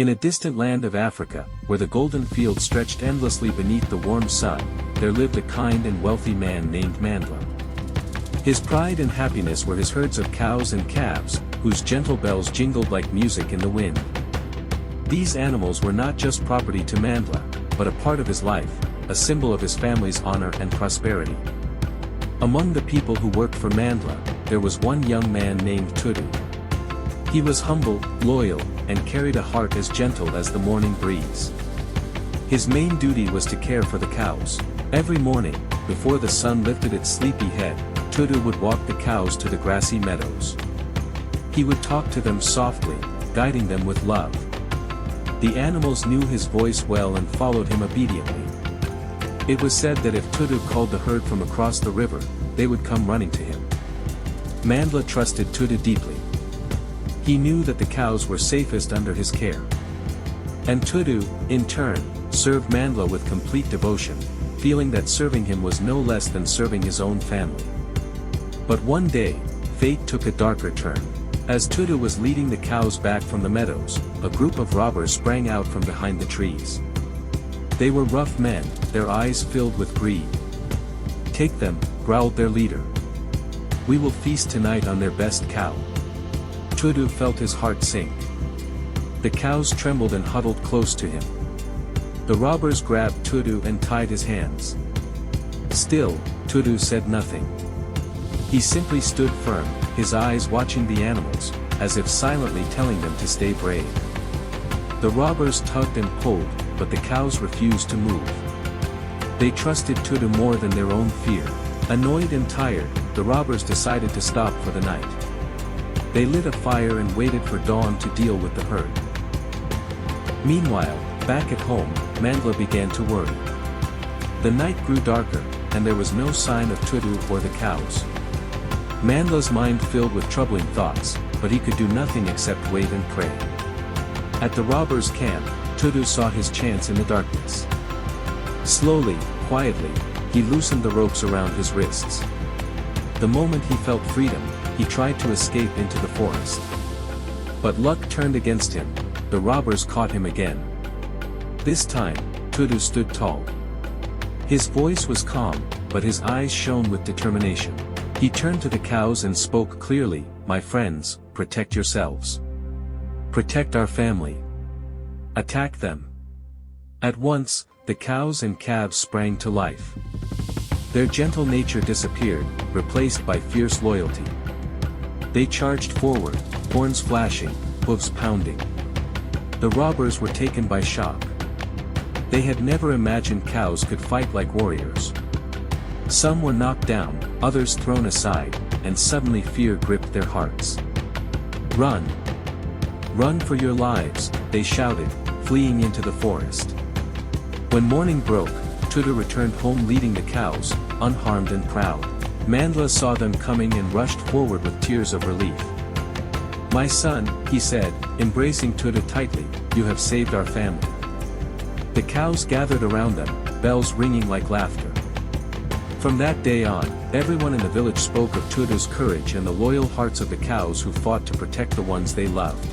In a distant land of Africa, where the golden field stretched endlessly beneath the warm sun, there lived a kind and wealthy man named Mandla. His pride and happiness were his herds of cows and calves, whose gentle bells jingled like music in the wind. These animals were not just property to Mandla, but a part of his life, a symbol of his family's honor and prosperity. Among the people who worked for Mandla, there was one young man named Tudu. He was humble, loyal, and carried a heart as gentle as the morning breeze. His main duty was to care for the cows. Every morning, before the sun lifted its sleepy head, Tudu would walk the cows to the grassy meadows. He would talk to them softly, guiding them with love. The animals knew his voice well and followed him obediently. It was said that if Tudu called the herd from across the river, they would come running to him. Mandla trusted Tudu deeply. He knew that the cows were safest under his care. And Tudu, in turn, served Mandla with complete devotion, feeling that serving him was no less than serving his own family. But one day, fate took a darker turn. As Tudu was leading the cows back from the meadows, a group of robbers sprang out from behind the trees. They were rough men, their eyes filled with greed. "Take them," growled their leader. "We will feast tonight on their best cow." Tudu felt his heart sink. The cows trembled and huddled close to him. The robbers grabbed Tudu and tied his hands. Still, Tudu said nothing. He simply stood firm, his eyes watching the animals, as if silently telling them to stay brave. The robbers tugged and pulled, but the cows refused to move. They trusted Tudu more than their own fear. Annoyed and tired, the robbers decided to stop for the night. They lit a fire and waited for dawn to deal with the herd. Meanwhile, back at home, Mandla began to worry. The night grew darker, and there was no sign of Tudu or the cows. Mandla's mind filled with troubling thoughts, but he could do nothing except wait and pray. At the robbers' camp, Tudu saw his chance in the darkness. Slowly, quietly, he loosened the ropes around his wrists. The moment he felt freedom, he tried to escape into the forest. But luck turned against him. The robbers caught him again. This time, Tudu stood tall. His voice was calm, but his eyes shone with determination. He turned to the cows and spoke clearly, "My friends, protect yourselves. Protect our family. Attack them." At once, the cows and calves sprang to life. Their gentle nature disappeared, replaced by fierce loyalty. They charged forward, horns flashing, hooves pounding. The robbers were taken by shock. They had never imagined cows could fight like warriors. Some were knocked down, others thrown aside, and suddenly fear gripped their hearts. "Run! Run for your lives," they shouted, fleeing into the forest. When morning broke, Tudu returned home leading the cows, unharmed and proud. Mandla saw them coming and rushed forward with tears of relief. "My son," he said, embracing Tudu tightly, "you have saved our family." The cows gathered around them, bells ringing like laughter. From that day on, everyone in the village spoke of Tudu's courage and the loyal hearts of the cows who fought to protect the ones they loved.